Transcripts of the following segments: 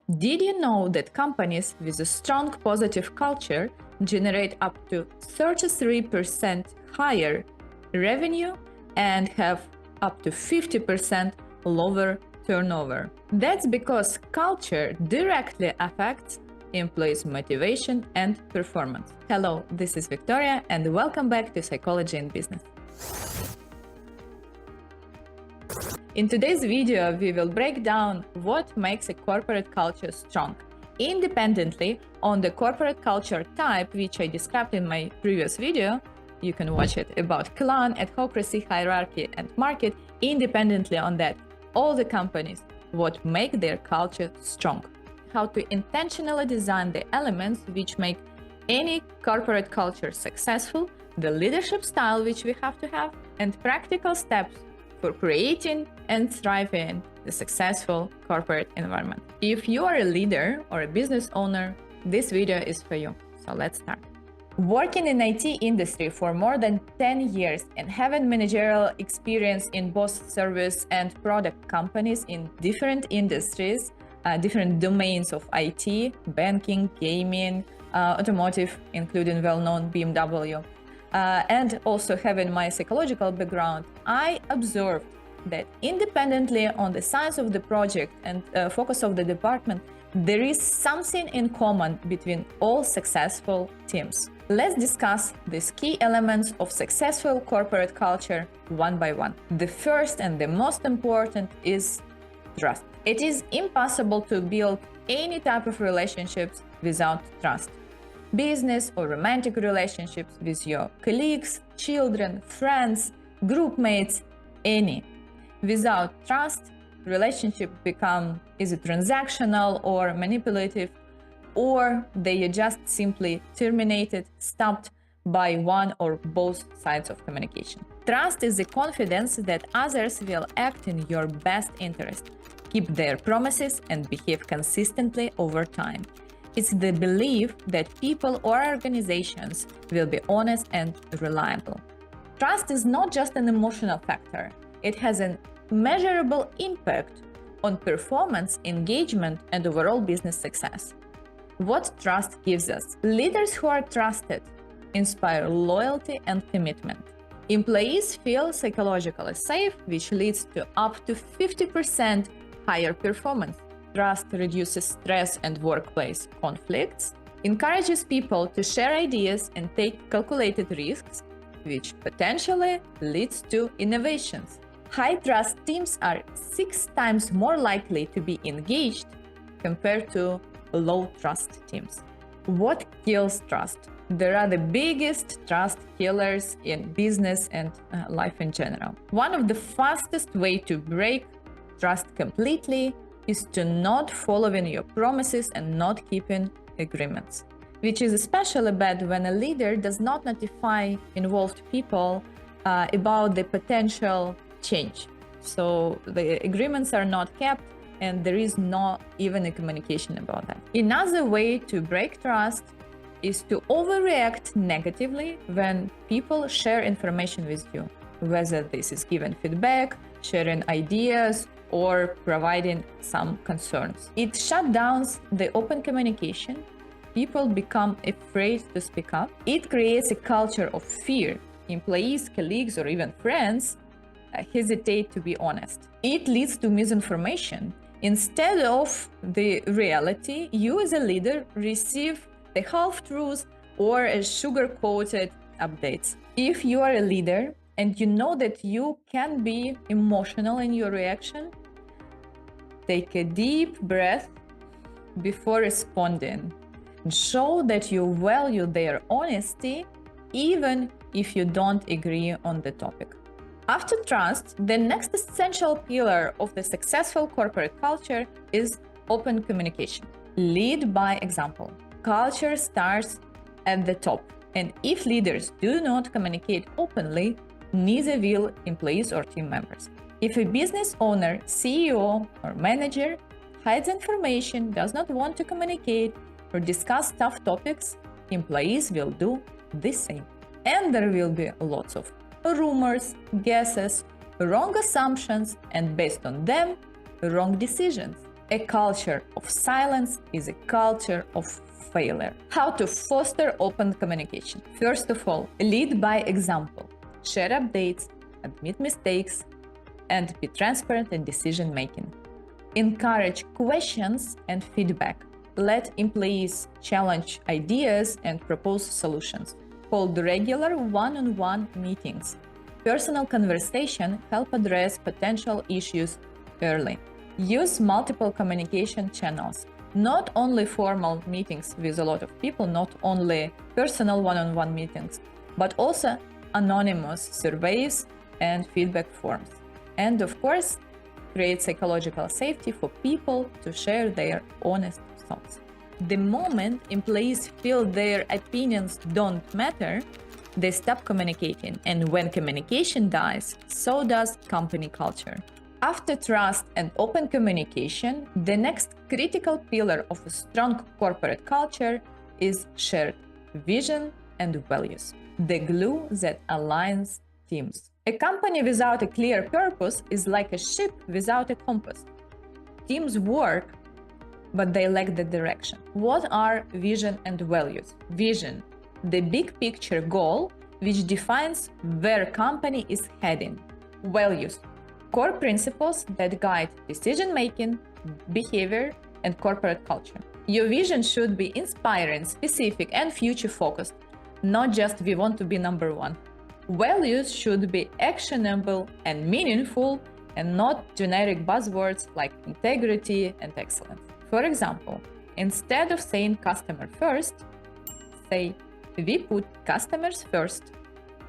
Did you know that companies with a strong positive culture generate up to 33% higher revenue and have up to 50% lower turnover? That's because culture directly affects employees' motivation and performance. Hello, this is Victoria, and welcome back to Psychology in Business. In today's video, we will break down what makes a corporate culture strong, independently on the corporate culture type, which I described in my previous video. You can watch it about clan, adhocracy, hierarchy, and market. Independently on that, all the companies, what make their culture strong. How to intentionally design the elements which make any corporate culture successful, the leadership style which we have to have, and practical steps for creating and thriving the successful corporate environment. If you are a leader or a business owner, this video is for you. So let's start. Working in IT industry for more than 10 years and having managerial experience in both service and product companies in different industries, different domains of IT, banking, gaming, automotive, including well-known BMW, and also having my psychological background, I observed that independently on the size of the project and focus of the department, there is something in common between all successful teams. Let's discuss these key elements of successful corporate culture one by one. The first and the most important is trust. It is impossible to build any type of relationships without trust. Business or romantic relationships with your colleagues, children, friends, group mates, any. Without trust, relationship become either transactional or manipulative, or they are just simply terminated, stopped by one or both sides of communication. Trust is the confidence that others will act in your best interest, keep their promises, and behave consistently over time. It's the belief that people or organizations will be honest and reliable. Trust is not just an emotional factor. It has a measurable impact on performance, engagement, and overall business success. What trust gives us? Leaders who are trusted inspire loyalty and commitment. Employees feel psychologically safe, which leads to up to 50% higher performance. Trust reduces stress and workplace conflicts, encourages people to share ideas and take calculated risks, which potentially leads to innovations. High trust teams are 6 times more likely to be engaged compared to low trust teams. What kills trust? There are the biggest trust killers in business and life in general. One of the fastest ways to break trust completely is to not following your promises and not keeping agreements, which is especially bad when a leader does not notify involved people about the potential change. So the agreements are not kept and there is not even a communication about that. Another way to break trust is to overreact negatively when people share information with you, whether this is giving feedback, sharing ideas, or providing some concerns. It shuts down the open communication. People become afraid to speak up. It creates a culture of fear. Employees, colleagues, or even friends hesitate to be honest. It leads to misinformation. Instead of the reality, you as a leader receive the half-truths or a sugar-coated updates. If you are a leader and you know that you can be emotional in your reaction, take a deep breath before responding. Show that you value their honesty, even if you don't agree on the topic. After trust, the next essential pillar of the successful corporate culture is open communication. Lead by example. Culture starts at the top, and if leaders do not communicate openly, neither will employees or team members. If a business owner, CEO, or manager hides information, does not want to communicate, or discuss tough topics, employees will do the same. And there will be lots of rumors, guesses, wrong assumptions, and based on them, wrong decisions. A culture of silence is a culture of failure. How to foster open communication? First of all, lead by example. Share updates, admit mistakes, and be transparent in decision making. Encourage questions and feedback. Let employees challenge ideas and propose solutions. Hold regular one-on-one meetings. Personal conversation help address potential issues early. Use multiple communication channels. Not only formal meetings with a lot of people, not only personal one-on-one meetings, but also anonymous surveys and feedback forms. And of course, create psychological safety for people to share their honest thoughts. The moment employees feel their opinions don't matter, they stop communicating. And when communication dies, so does company culture. After trust and open communication, the next critical pillar of a strong corporate culture is shared vision and values, the glue that aligns teams. A company without a clear purpose is like a ship without a compass. Teams work, but they lack the direction. What are vision and values? Vision, the big picture goal which defines where a company is heading. Values, core principles that guide decision-making, behavior, and corporate culture. Your vision should be inspiring, specific, and future-focused, not just we want to be number one. Values should be actionable and meaningful, and not generic buzzwords like integrity and excellence. For example, instead of saying customer first, say we put customers first,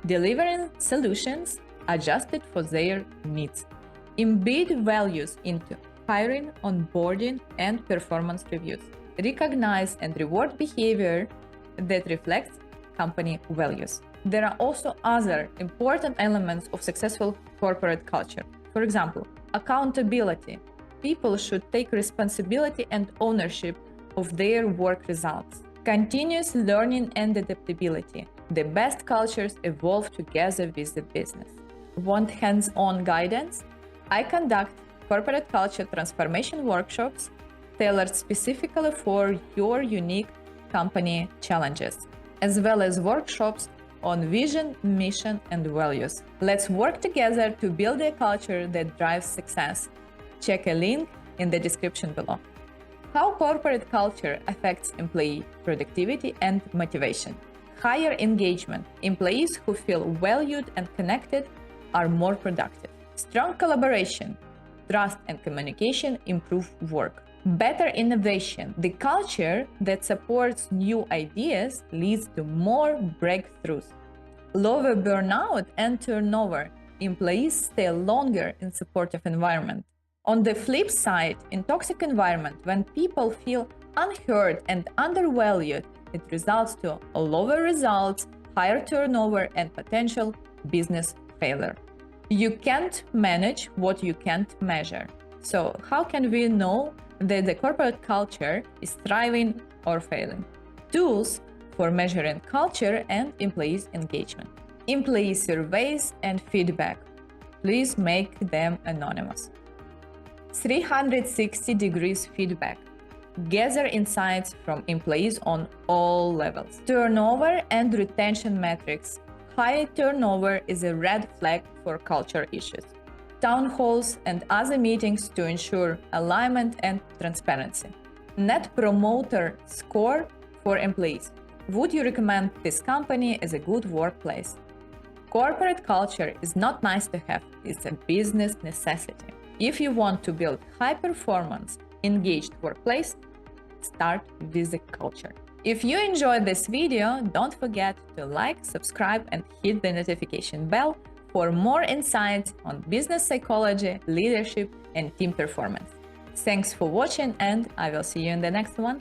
delivering solutions adjusted for their needs. Embed values into hiring, onboarding, and performance reviews. Recognize and reward behavior that reflects company values. There are also other important elements of successful corporate culture. For example, accountability. People should take responsibility and ownership of their work results. Continuous learning and adaptability. The best cultures evolve together with the business. Want hands-on guidance? I conduct corporate culture transformation workshops tailored specifically for your unique company challenges, as well as workshops on vision, mission, and values. Let's work together to build a culture that drives success. Check a link in the description below. How corporate culture affects employee productivity and motivation. Higher engagement. Employees who feel valued and connected are more productive. Strong collaboration. Trust and communication improve work. Better innovation. The culture that supports new ideas leads to more breakthroughs. Lower burnout and turnover. Employees stay longer in supportive environment. On the flip side, in toxic environment, when people feel unheard and undervalued, it results to lower results, higher turnover, and potential business failure. You can't manage what you can't measure. So how can we know that the corporate culture is thriving or failing? Tools for measuring culture and employees' engagement. Employee surveys and feedback. Please make them anonymous. 360 degrees feedback. Gather insights from employees on all levels. Turnover and retention metrics. High turnover is a red flag for culture issues. Town halls and other meetings to ensure alignment and transparency. Net Promoter Score for employees. Would you recommend this company as a good workplace? Corporate culture is not nice to have, it's a business necessity. If you want to build high-performance, engaged workplace, start with the culture. If you enjoyed this video, don't forget to like, subscribe, and hit the notification bell for more insights on business psychology, leadership, and team performance. Thanks for watching, and I will see you in the next one.